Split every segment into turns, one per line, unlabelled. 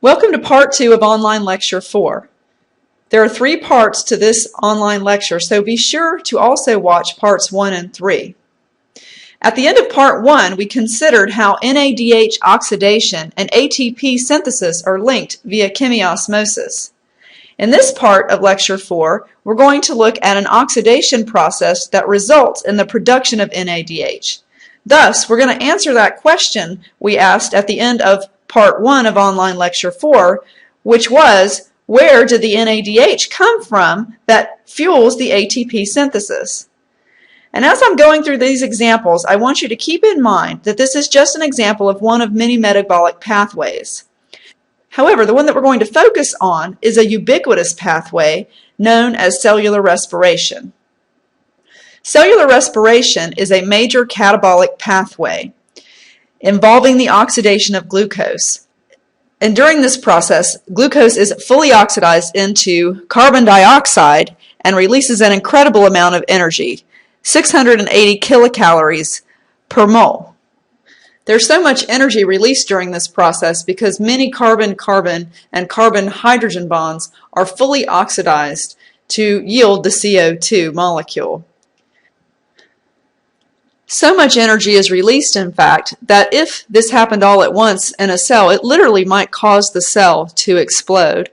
Welcome to part 2 of online lecture 4. There are 3 parts to this online lecture, so be sure to also watch parts 1 and 3. At the end of part 1, we considered how NADH oxidation and ATP synthesis are linked via chemiosmosis. In this part of lecture 4, we're going to look at an oxidation process that results in the production of NADH. Thus, we're going to answer that question we asked at the end of part 1 of online lecture 4, which was, where did the NADH come from that fuels the ATP synthesis? And as I'm going through these examples, I want you to keep in mind that this is just an example of one of many metabolic pathways. However, the one that we're going to focus on is a ubiquitous pathway known as cellular respiration. Cellular respiration is a major catabolic pathway involving the oxidation of glucose. And during this process, glucose is fully oxidized into carbon dioxide and releases an incredible amount of energy, 680 kilocalories per mole. There's so much energy released during this process because many carbon-carbon and carbon-hydrogen bonds are fully oxidized to yield the CO2 molecule. So much energy is released, in fact, that if this happened all at once in a cell, it literally might cause the cell to explode.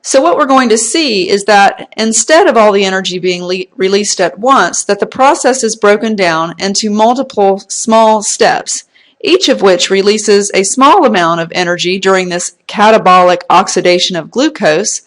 So what we're going to see is that instead of all the energy being released at once, that the process is broken down into multiple small steps, each of which releases a small amount of energy during this catabolic oxidation of glucose,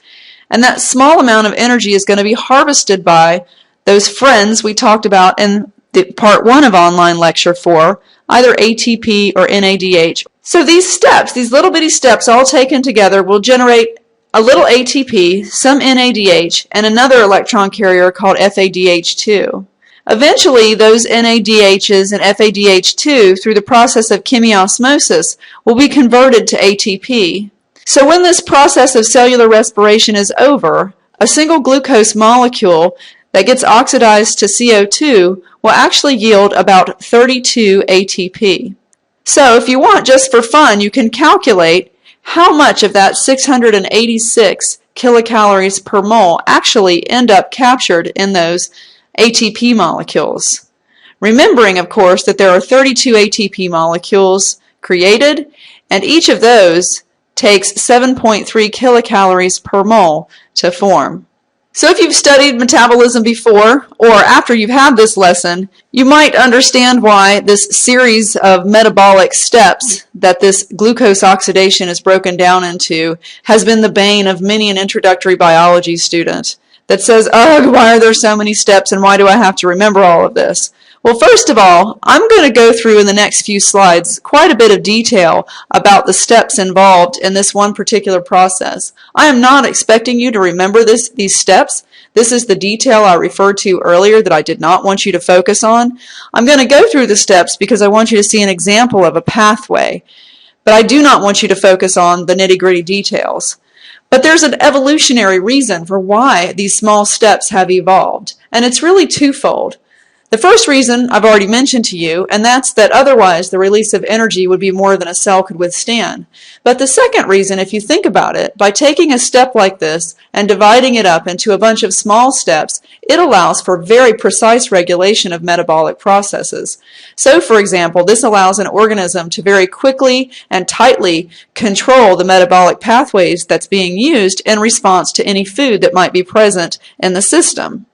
and that small amount of energy is going to be harvested by those friends we talked about in part 1 of online lecture 4, either ATP or NADH. So these steps, these little bitty steps all taken together will generate a little ATP, some NADH, and another electron carrier called FADH2. Eventually, those NADHs and FADH2, through the process of chemiosmosis, will be converted to ATP. So when this process of cellular respiration is over, a single glucose molecule that gets oxidized to CO2 will actually yield about 32 ATP. So if you want, just for fun, you can calculate how much of that 686 kilocalories per mole actually end up captured in those ATP molecules. Remembering, of course, that there are 32 ATP molecules created, and each of those takes 7.3 kilocalories per mole to form. So if you've studied metabolism before, or after you've had this lesson, you might understand why this series of metabolic steps that this glucose oxidation is broken down into has been the bane of many an introductory biology student that says, ugh, why are there so many steps and why do I have to remember all of this? Well, first of all, I'm going to go through in the next few slides quite a bit of detail about the steps involved in this one particular process. I am not expecting you to remember these steps. This is the detail I referred to earlier that I did not want you to focus on. I'm going to go through the steps because I want you to see an example of a pathway, but I do not want you to focus on the nitty-gritty details. But there's an evolutionary reason for why these small steps have evolved, and it's really twofold. The first reason I've already mentioned to you, and that's that otherwise the release of energy would be more than a cell could withstand. But the second reason, if you think about it, by taking a step like this and dividing it up into a bunch of small steps, it allows for very precise regulation of metabolic processes. So, for example, this allows an organism to very quickly and tightly control the metabolic pathways that's being used in response to any food that might be present in the system.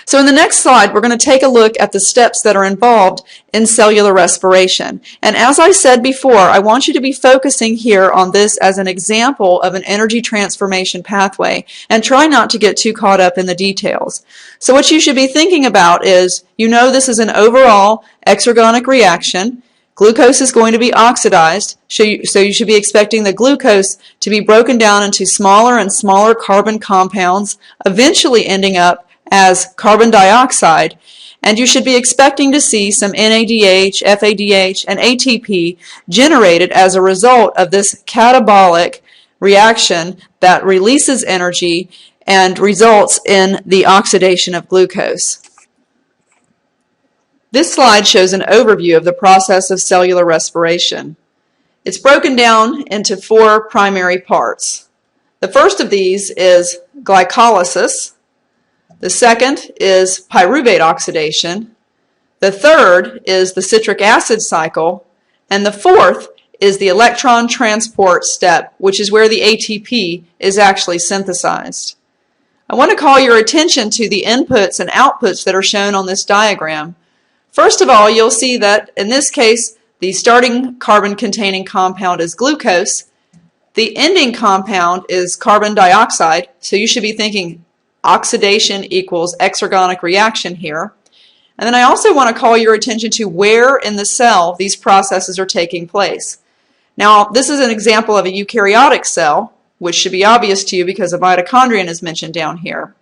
So in the next slide, we're going to take a look at the steps that are involved in cellular respiration. And as I said before, I want you to be focusing here on this as an example of an energy transformation pathway and try not to get too caught up in the details. So what you should be thinking about is, you know, this is an overall exergonic reaction. Glucose is going to be oxidized, so you should be expecting the glucose to be broken down into smaller and smaller carbon compounds, eventually ending up as carbon dioxide, and you should be expecting to see some NADH, FADH, and ATP generated as a result of this catabolic reaction that releases energy and results in the oxidation of glucose. This slide shows an overview of the process of cellular respiration. It's broken down into 4 primary parts. The first of these is glycolysis. The second is pyruvate oxidation. The third is the citric acid cycle. And the fourth is the electron transport step, which is where the ATP is actually synthesized. I want to call your attention to the inputs and outputs that are shown on this diagram. First of all, you'll see that in this case, the starting carbon-containing compound is glucose. The ending compound is carbon dioxide, so you should be thinking oxidation equals exergonic reaction here. And then I also want to call your attention to where in the cell these processes are taking place. Now, this is an example of a eukaryotic cell, which should be obvious to you because a mitochondrion is mentioned down here.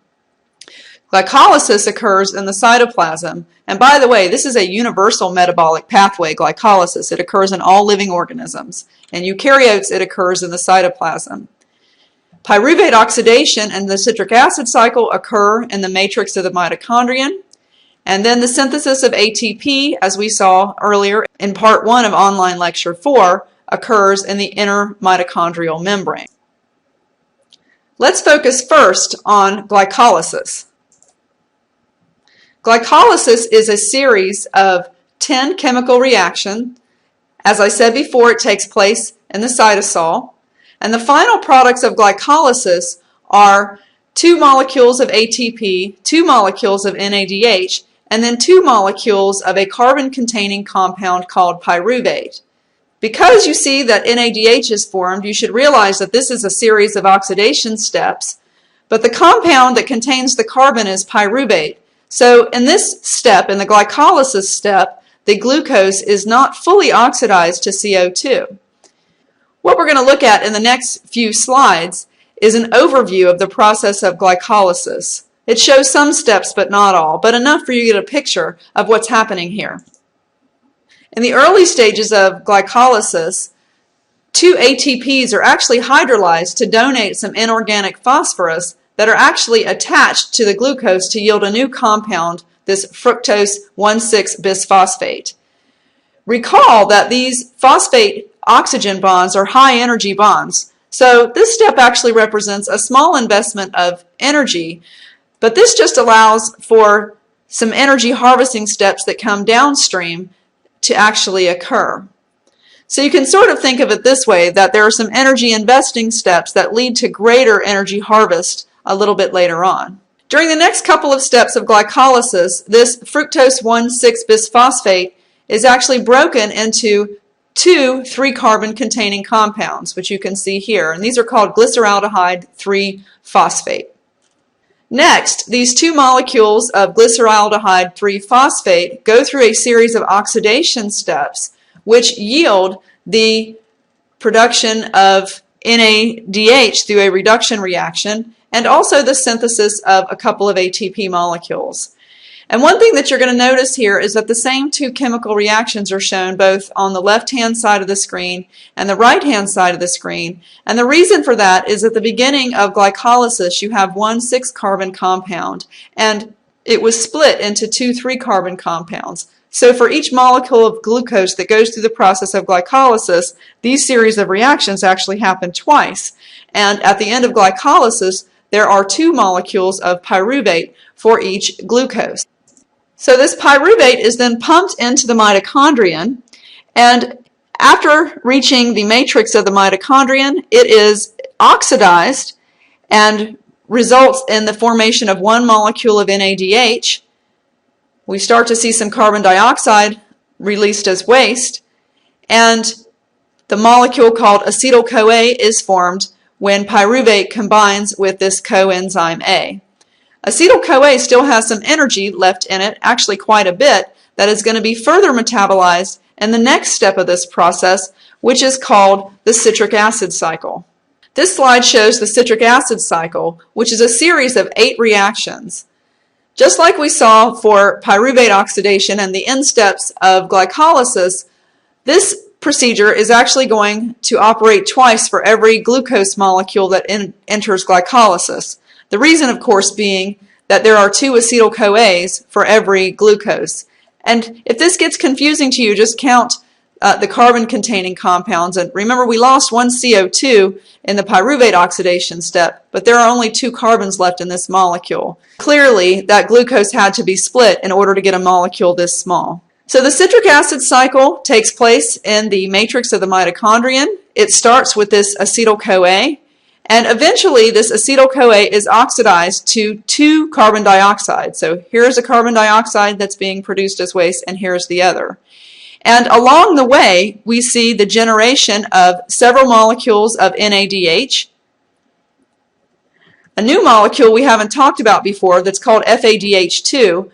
Glycolysis occurs in the cytoplasm, and by the way, this is a universal metabolic pathway, glycolysis. It occurs in all living organisms. In eukaryotes, it occurs in the cytoplasm. Pyruvate oxidation and the citric acid cycle occur in the matrix of the mitochondrion, and then the synthesis of ATP, as we saw earlier in part 1 of online lecture 4, occurs in the inner mitochondrial membrane. Let's focus first on glycolysis. Glycolysis is a series of 10 chemical reactions. As I said before, it takes place in the cytosol. And the final products of glycolysis are 2 molecules of ATP, 2 molecules of NADH, and then 2 molecules of a carbon-containing compound called pyruvate. Because you see that NADH is formed, you should realize that this is a series of oxidation steps, but the compound that contains the carbon is pyruvate. So in this step, in the glycolysis step, the glucose is not fully oxidized to CO2. What we're going to look at in the next few slides is an overview of the process of glycolysis. It shows some steps, but not all, but enough for you to get a picture of what's happening here. In the early stages of glycolysis, 2 ATPs are actually hydrolyzed to donate some inorganic phosphorus that are actually attached to the glucose to yield a new compound, this fructose 1,6-bisphosphate. Recall that these phosphate oxygen bonds are high energy bonds. So this step actually represents a small investment of energy, but this just allows for some energy harvesting steps that come downstream to actually occur. So you can sort of think of it this way, that there are some energy investing steps that lead to greater energy harvest a little bit later on. During the next couple of steps of glycolysis, this fructose 1,6-bisphosphate is actually broken into 2 3-carbon containing compounds, which you can see here, and these are called glyceraldehyde 3-phosphate. Next, these 2 molecules of glyceraldehyde 3-phosphate go through a series of oxidation steps which yield the production of NADH through a reduction reaction and also the synthesis of a couple of ATP molecules. And one thing that you're going to notice here is that the same 2 chemical reactions are shown both on the left-hand side of the screen and the right-hand side of the screen. And the reason for that is at the beginning of glycolysis, you have 1 6-carbon compound, and it was split into 2 3-carbon compounds. So for each molecule of glucose that goes through the process of glycolysis, these series of reactions actually happen twice. And at the end of glycolysis, there are 2 molecules of pyruvate for each glucose. So this pyruvate is then pumped into the mitochondrion, and after reaching the matrix of the mitochondrion, it is oxidized and results in the formation of 1 molecule of NADH. We start to see some carbon dioxide released as waste, and the molecule called acetyl-CoA is formed when pyruvate combines with this coenzyme A. Acetyl-CoA still has some energy left in it, actually quite a bit, that is going to be further metabolized in the next step of this process, which is called the citric acid cycle. This slide shows the citric acid cycle, which is a series of 8 reactions. Just like we saw for pyruvate oxidation and the end steps of glycolysis, this procedure is actually going to operate twice for every glucose molecule that enters glycolysis. The reason, of course, being that there are 2 acetyl-CoAs for every glucose. And if this gets confusing to you, just count the carbon-containing compounds. And remember, we lost one CO2 in the pyruvate oxidation step, but there are only 2 carbons left in this molecule. Clearly, that glucose had to be split in order to get a molecule this small. So the citric acid cycle takes place in the matrix of the mitochondrion. It starts with this acetyl-CoA, and eventually this acetyl-CoA is oxidized to 2 carbon dioxide. So here's a carbon dioxide that's being produced as waste, and here's the other. And along the way, we see the generation of several molecules of NADH, a new molecule we haven't talked about before that's called FADH2.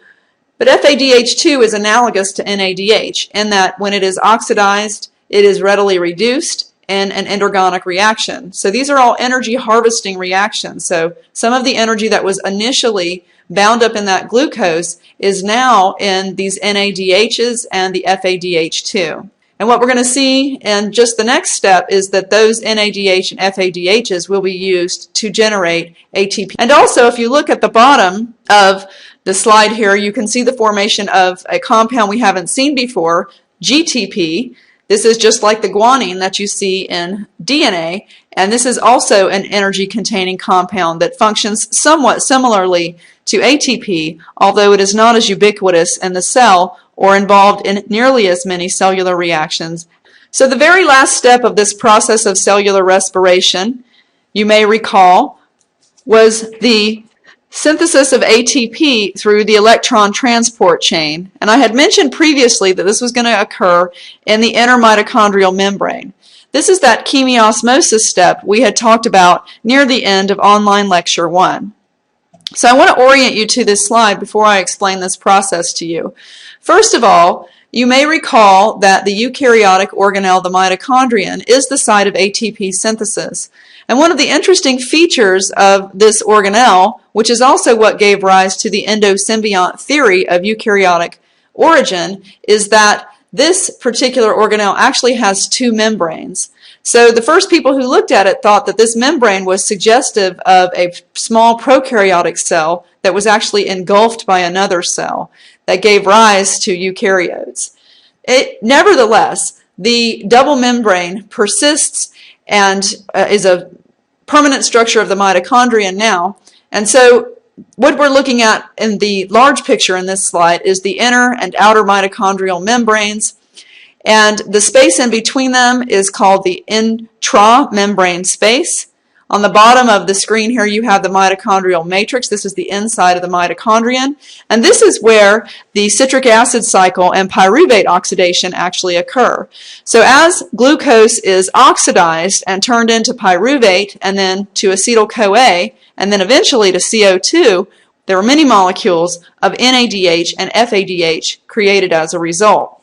But FADH2 is analogous to NADH in that when it is oxidized, it is readily reduced in an endergonic reaction. So these are all energy harvesting reactions. So some of the energy that was initially bound up in that glucose is now in these NADHs and the FADH2. And what we're going to see in just the next step is that those NADH and FADHs will be used to generate ATP. And also, if you look at the bottom of the slide here, you can see the formation of a compound we haven't seen before, GTP. This is just like the guanine that you see in DNA, and this is also an energy-containing compound that functions somewhat similarly to ATP, although it is not as ubiquitous in the cell or involved in nearly as many cellular reactions. So the very last step of this process of cellular respiration, you may recall, was the synthesis of ATP through the electron transport chain. And I had mentioned previously that this was going to occur in the inner mitochondrial membrane. This is that chemiosmosis step we had talked about near the end of online lecture 1. So I want to orient you to this slide before I explain this process to you. First of all, you may recall that the eukaryotic organelle, the mitochondrion, is the site of ATP synthesis. And one of the interesting features of this organelle, which is also what gave rise to the endosymbiont theory of eukaryotic origin, is that this particular organelle actually has 2 membranes. So the first people who looked at it thought that this membrane was suggestive of a small prokaryotic cell that was actually engulfed by another cell that gave rise to eukaryotes. Nevertheless, the double membrane persists and is a permanent structure of the mitochondrion now. And so what we're looking at in the large picture in this slide is the inner and outer mitochondrial membranes. And the space in between them is called the intramembrane space. On the bottom of the screen here you have the mitochondrial matrix. This is the inside of the mitochondrion. And this is where the citric acid cycle and pyruvate oxidation actually occur. So as glucose is oxidized and turned into pyruvate and then to acetyl-CoA and then eventually to CO2, there are many molecules of NADH and FADH created as a result.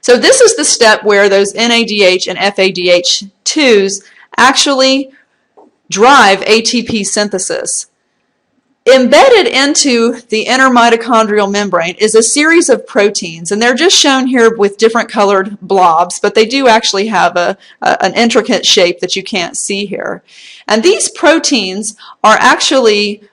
So this is the step where those NADH and FADH2s actually drive ATP synthesis. Embedded into the inner mitochondrial membrane is a series of proteins, and they're just shown here with different colored blobs, but they do actually have an intricate shape that you can't see here. And these proteins are actually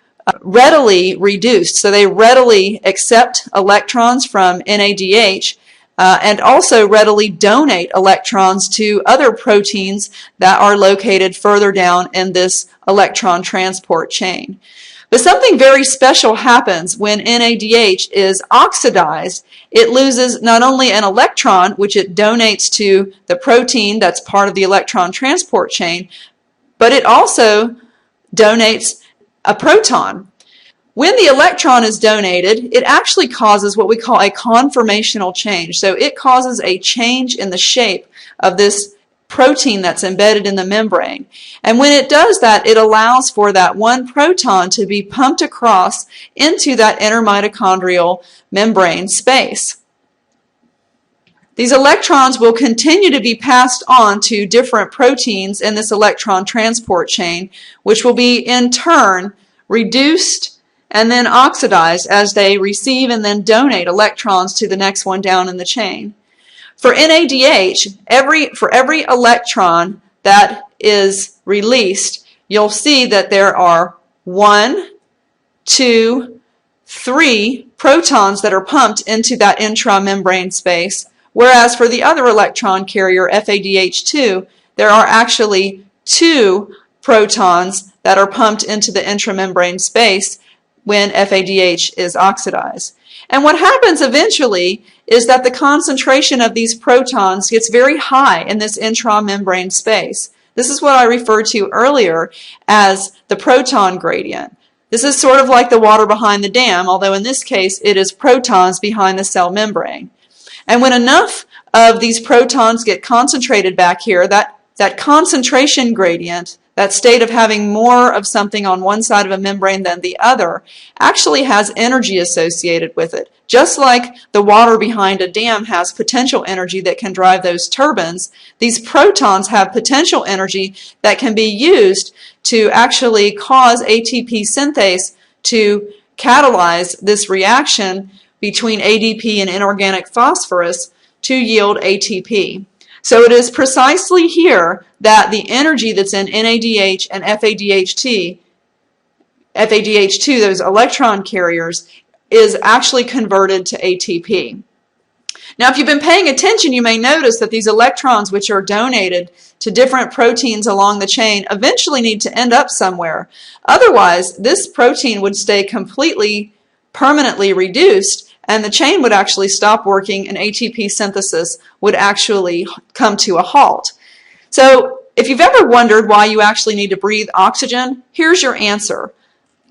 readily reduced, so they readily accept electrons from NADH and also readily donate electrons to other proteins that are located further down in this electron transport chain. But something very special happens when NADH is oxidized. It loses not only an electron, which it donates to the protein that's part of the electron transport chain, but it also donates a proton. When the electron is donated, it actually causes what we call a conformational change. So it causes a change in the shape of this protein that's embedded in the membrane. And when it does that, it allows for that one proton to be pumped across into that inner mitochondrial membrane space. These electrons will continue to be passed on to different proteins in this electron transport chain, which will be in turn reduced and then oxidized as they receive and then donate electrons to the next one down in the chain. For NADH, for every electron that is released, you'll see that there are 1, 2, 3 protons that are pumped into that intramembrane space, Whereas for the other electron carrier, FADH2, there are actually 2 protons that are pumped into the intramembrane space when FADH is oxidized. And what happens eventually is that the concentration of these protons gets very high in this intramembrane space. This is what I referred to earlier as the proton gradient. This is sort of like the water behind the dam, although in this case it is protons behind the cell membrane. And when enough of these protons get concentrated back here, that concentration gradient, that state of having more of something on one side of a membrane than the other, actually has energy associated with it. Just like the water behind a dam has potential energy that can drive those turbines, these protons have potential energy that can be used to actually cause ATP synthase to catalyze this reaction between ADP and inorganic phosphorus to yield ATP. So it is precisely here that the energy that's in NADH and FADH2, those electron carriers, is actually converted to ATP. Now, if you've been paying attention, you may notice that these electrons, which are donated to different proteins along the chain, eventually need to end up somewhere. Otherwise, this protein would stay completely, permanently reduced, and the chain would actually stop working and ATP synthesis would actually come to a halt. So if you've ever wondered why you actually need to breathe oxygen, here's your answer.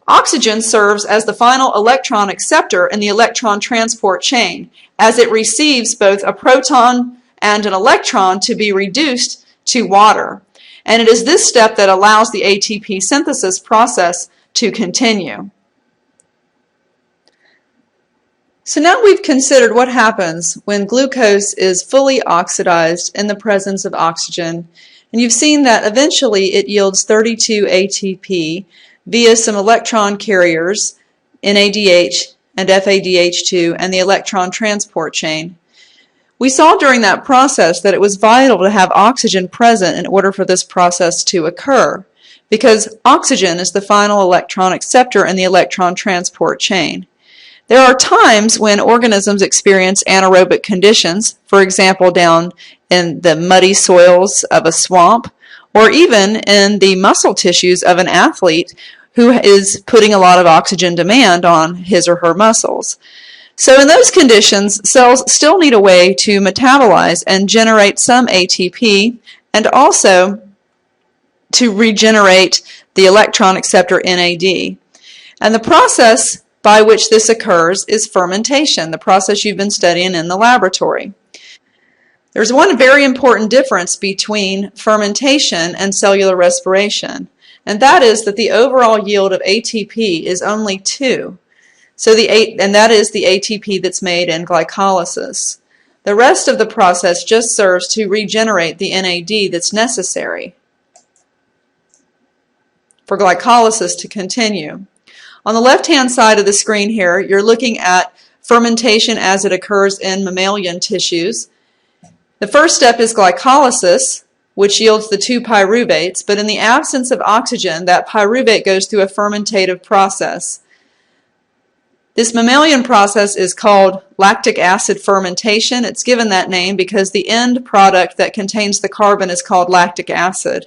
Oxygen serves as the final electron acceptor in the electron transport chain, as it receives both a proton and an electron to be reduced to water. And it is this step that allows the ATP synthesis process to continue. So now we've considered what happens when glucose is fully oxidized in the presence of oxygen, and you've seen that eventually it yields 32 ATP via some electron carriers, NADH and FADH2, and the electron transport chain. We saw during that process that it was vital to have oxygen present in order for this process to occur, because oxygen is the final electron acceptor in the electron transport chain. There are times when organisms experience anaerobic conditions, for example down in the muddy soils of a swamp, or even in the muscle tissues of an athlete who is putting a lot of oxygen demand on his or her muscles. So in those conditions, cells still need a way to metabolize and generate some ATP, and also to regenerate the electron acceptor NAD. And the process by which this occurs is fermentation, the process you've been studying in the laboratory. There's one very important difference between fermentation and cellular respiration, and that is that the overall yield of ATP is only 2. And that is the ATP that's made in glycolysis. The rest of the process just serves to regenerate the NAD that's necessary for glycolysis to continue. On the left-hand side of the screen here, you're looking at fermentation as it occurs in mammalian tissues. The first step is glycolysis, which yields the 2 pyruvates, but in the absence of oxygen, that pyruvate goes through a fermentative process. This mammalian process is called lactic acid fermentation. It's given that name because the end product that contains the carbon is called lactic acid.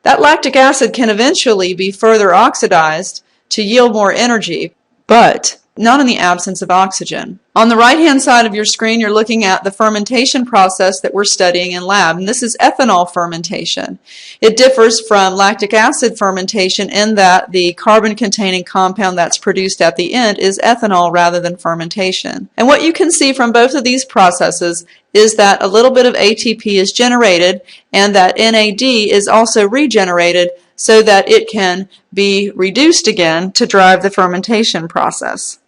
That lactic acid can eventually be further oxidized to yield more energy, but not in the absence of oxygen. On the right-hand side of your screen, you're looking at the fermentation process that we're studying in lab, and this is ethanol fermentation. It differs from lactic acid fermentation in that the carbon-containing compound that's produced at the end is ethanol rather than fermentation. And what you can see from both of these processes is that a little bit of ATP is generated and that NAD is also regenerated so that it can be reduced again to drive the fermentation process.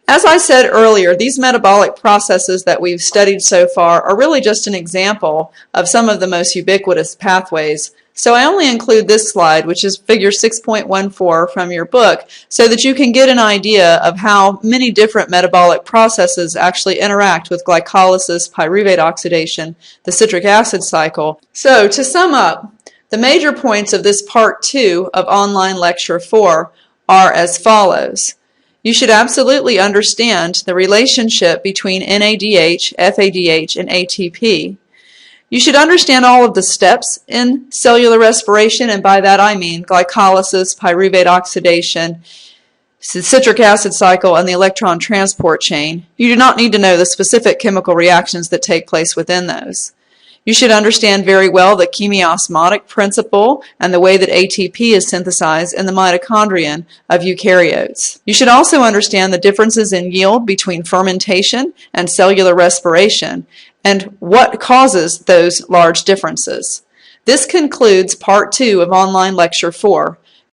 As I said earlier, these metabolic processes that we've studied so far are really just an example of some of the most ubiquitous pathways. So I only include this slide, which is figure 6.14 from your book, so that you can get an idea of how many different metabolic processes actually interact with glycolysis, pyruvate oxidation, the citric acid cycle. So to sum up, the major points of this part 2 of online lecture 4 are as follows. You should absolutely understand the relationship between NADH, FADH, and ATP. You should understand all of the steps in cellular respiration, and by that I mean glycolysis, pyruvate oxidation, citric acid cycle, and the electron transport chain. You do not need to know the specific chemical reactions that take place within those. You should understand very well the chemiosmotic principle and the way that ATP is synthesized in the mitochondrion of eukaryotes. You should also understand the differences in yield between fermentation and cellular respiration and what causes those large differences. This concludes part 2 of online lecture 4.